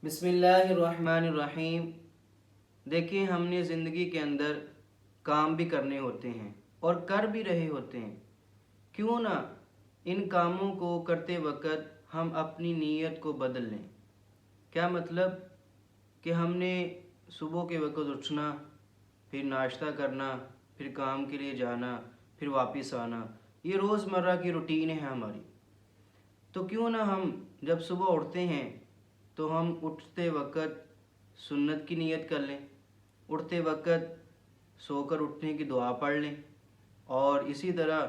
بسم اللہ الرحمن الرحیم۔ دیکھیں، ہم نے زندگی کے اندر کام بھی کرنے ہوتے ہیں اور کر بھی رہے ہوتے ہیں۔ کیوں نہ ان کاموں کو کرتے وقت ہم اپنی نیت کو بدل لیں۔ کیا مطلب کہ ہم نے صبح کے وقت اٹھنا، پھر ناشتہ کرنا، پھر کام کے لیے جانا، پھر واپس آنا، یہ روزمرہ کی روٹین ہے ہماری۔ تو کیوں نہ ہم جب صبح اٹھتے ہیں تو ہم اٹھتے وقت سنت کی نیت کر لیں، اٹھتے وقت سو کر اٹھنے کی دعا پڑھ لیں، اور اسی طرح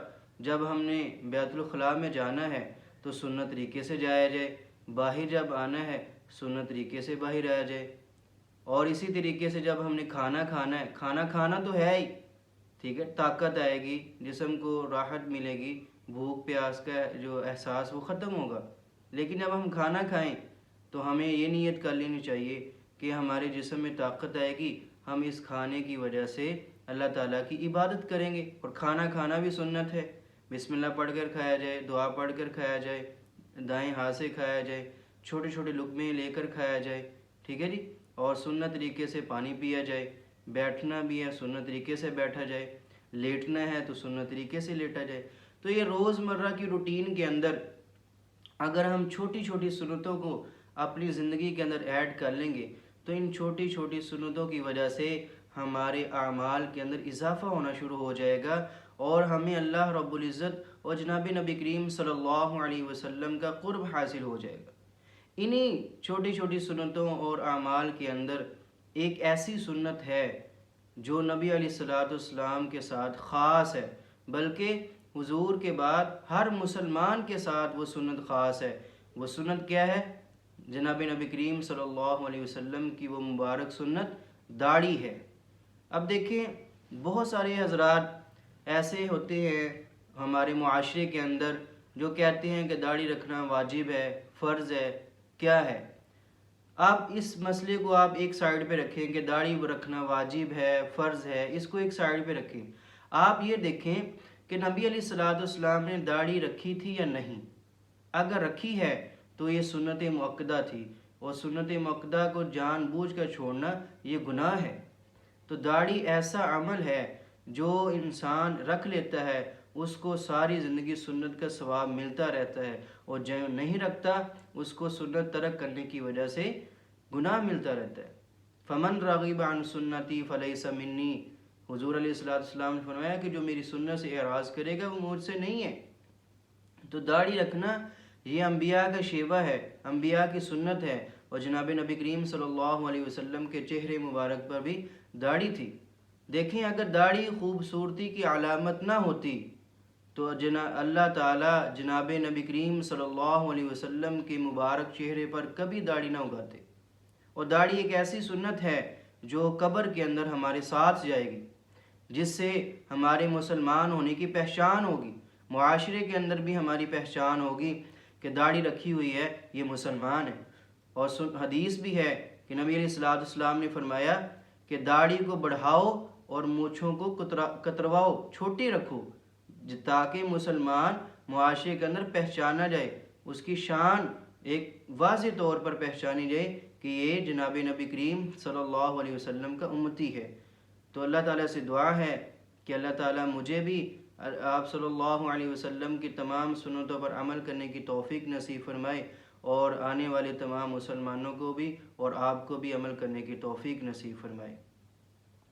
جب ہم نے بیت الخلاء میں جانا ہے تو سنت طریقے سے جایا جائے، باہر جب آنا ہے سنت طریقے سے باہر آیا جائے، اور اسی طریقے سے جب ہم نے کھانا کھانا ہے، کھانا تو ہے ہی، ٹھیک ہے، طاقت آئے گی، جسم کو راحت ملے گی، بھوک پیاس کا جو احساس وہ ختم ہوگا۔ لیکن جب ہم کھانا کھائیں تو ہمیں یہ نیت کر لینی چاہیے کہ ہمارے جسم میں طاقت آئے گی، ہم اس کھانے کی وجہ سے اللہ تعالیٰ کی عبادت کریں گے۔ اور کھانا بھی سنت ہے، بسم اللہ پڑھ کر کھایا جائے، دعا پڑھ کر کھایا جائے، دائیں ہاتھ سے کھایا جائے، چھوٹے چھوٹے لقمے لے کر کھایا جائے، ٹھیک ہے جی، اور سنت طریقے سے پانی پیا جائے، بیٹھنا بھی ہے سنت طریقے سے بیٹھا جائے، لیٹنا ہے تو سنت طریقے سے لیٹا جائے۔ تو یہ روزمرہ کی روٹین کے اندر اگر ہم چھوٹی چھوٹی سنتوں کو اپنی زندگی کے اندر ایڈ کر لیں گے تو ان چھوٹی چھوٹی سنتوں کی وجہ سے ہمارے اعمال کے اندر اضافہ ہونا شروع ہو جائے گا، اور ہمیں اللہ رب العزت اور جناب نبی کریم صلی اللہ علیہ وسلم کا قرب حاصل ہو جائے گا۔ انہی چھوٹی چھوٹی سنتوں اور اعمال کے اندر ایک ایسی سنت ہے جو نبی علیہ الصلوۃ والسلام کے ساتھ خاص ہے، بلکہ حضور کے بعد ہر مسلمان کے ساتھ وہ سنت خاص ہے۔ وہ سنت کیا ہے؟ جناب نبی کریم صلی اللہ علیہ وسلم کی وہ مبارک سنت داڑھی ہے۔ اب دیکھیں، بہت سارے حضرات ایسے ہوتے ہیں ہمارے معاشرے کے اندر جو کہتے ہیں کہ داڑھی رکھنا واجب ہے، فرض ہے، کیا ہے؟ آپ اس مسئلے کو آپ ایک سائیڈ پہ رکھیں کہ داڑھی رکھنا واجب ہے، فرض ہے، اس کو ایک سائیڈ پہ رکھیں۔ آپ یہ دیکھیں کہ نبی علیہ الصلوۃ والسلام نے داڑھی رکھی تھی یا نہیں۔ اگر رکھی ہے تو یہ سنت مؤکدہ تھی، اور سنت مؤکدہ کو جان بوجھ کر چھوڑنا یہ گناہ ہے۔ تو داڑھی ایسا عمل ہے جو انسان رکھ لیتا ہے اس کو ساری زندگی سنت کا ثواب ملتا رہتا ہے، اور جو نہیں رکھتا اس کو سنت ترک کرنے کی وجہ سے گناہ ملتا رہتا ہے۔ فمن رغب عن سنتی فلیس منی، حضور علیہ السلام نے فرمایا کہ جو میری سنت سے اعراض کرے گا وہ مجھ سے نہیں ہے۔ تو داڑھی رکھنا یہ انبیاء کا شیوہ ہے، انبیاء کی سنت ہے، اور جناب نبی کریم صلی اللہ علیہ وسلم کے چہرے مبارک پر بھی داڑھی تھی۔ دیکھیں، اگر داڑھی خوبصورتی کی علامت نہ ہوتی تو اللہ تعالیٰ جناب نبی کریم صلی اللہ علیہ وسلم کے مبارک چہرے پر کبھی داڑھی نہ اگاتے۔ اور داڑھی ایک ایسی سنت ہے جو قبر کے اندر ہمارے ساتھ جائے گی، جس سے ہمارے مسلمان ہونے کی پہچان ہوگی، معاشرے کے اندر بھی ہماری پہچان ہوگی کہ داڑھی رکھی ہوئی ہے، یہ مسلمان ہے۔ اور حدیث بھی ہے کہ نبی علیہ الصلوۃ والسلام نے فرمایا کہ داڑھی کو بڑھاؤ اور مونچھوں کو کترواؤ، چھوٹی رکھو، تاکہ مسلمان معاشرے کے اندر پہچانا جائے، اس کی شان ایک واضح طور پر پہچانی جائے کہ یہ جناب نبی کریم صلی اللہ علیہ وسلم کا امتی ہے۔ تو اللہ تعالیٰ سے دعا ہے کہ اللہ تعالیٰ مجھے بھی آپ صلی اللہ علیہ وسلم کی تمام سنتوں پر عمل کرنے کی توفیق نصیب فرمائے، اور آنے والے تمام مسلمانوں کو بھی اور آپ کو بھی عمل کرنے کی توفیق نصیب فرمائے۔